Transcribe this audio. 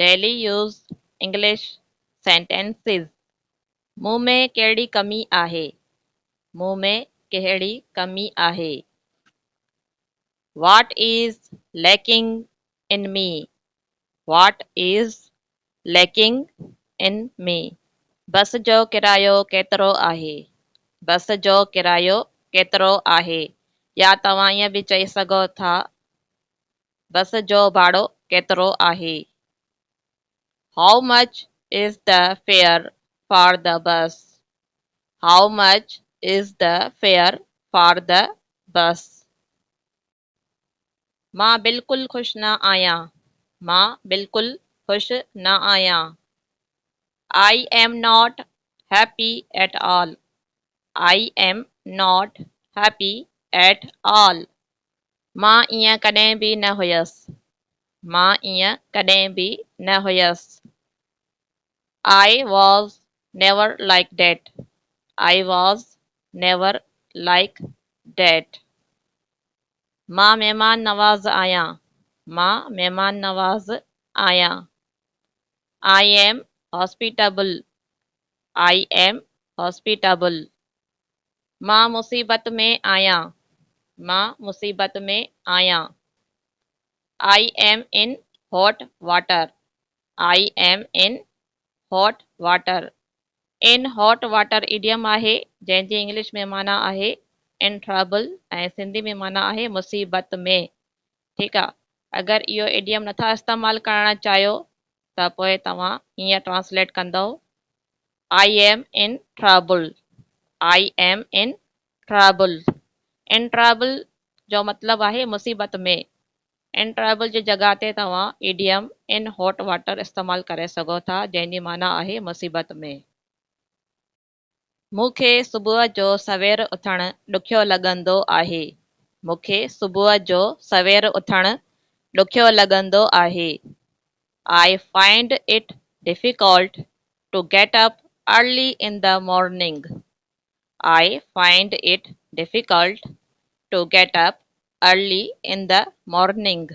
Daily use English sentences. मूं में कहिड़ी कमी आहे? मूं में कहिड़ी कमी आहे? What is lacking in me? What is lacking in me? बस जो किरायो केतिरो आहे? बस जो किरायो केतिरो आहे? या तव्हां ईअं बि चई सघो था बस जो भाड़ो केतिरो आहे? How much is the fare for the bus? How much is the fare for the bus? मां बिल्कुलु ख़ुशि न आहियां. मां बिल्कुलु ख़ुशि न आहियां. I am not happy at all. I am not happy at all. मां ईअं कॾहिं बि न हुयसि. मां ईअं कॾहिं बि न हुयसि. I was never like that. I was never like that. मां महिमान नवाज़ आहियां. मां महिमान नवाज़ आहियां. I am hospitable. I am hospitable. मां मुसीबत में आहियां. मां मुसीबत में आहियां. I am in hot water. I am in hot water. In hot water idiom आहे जंहिंजी इंग्लिश में माना आहे in trouble ऐं सिंधी में माना आहे मुसीबत में. ठीकु आहे. अगरि इहो इडियम नथा इस्तेमालु करणु चाहियो त पोइ तव्हां हीअं ट्रांसलेट कंदव I am in trouble. I am in trouble. In trouble जो मतिलबु आहे मुसीबत में. In trouble जी जॻह ते तव्हां इडियम in hot water इस्तेमालु करे सघो था जंहिंजी माना आहे मुसीबत में. मूंखे सुबुह जो सवेर उथणु ॾुखियो लॻंदो आहे. मूंखे सुबुह जो सवेर उथणु ॾुखियो लॻंदो आहे. I find it difficult to get up early in the morning. I find it difficult to get up early in the morning.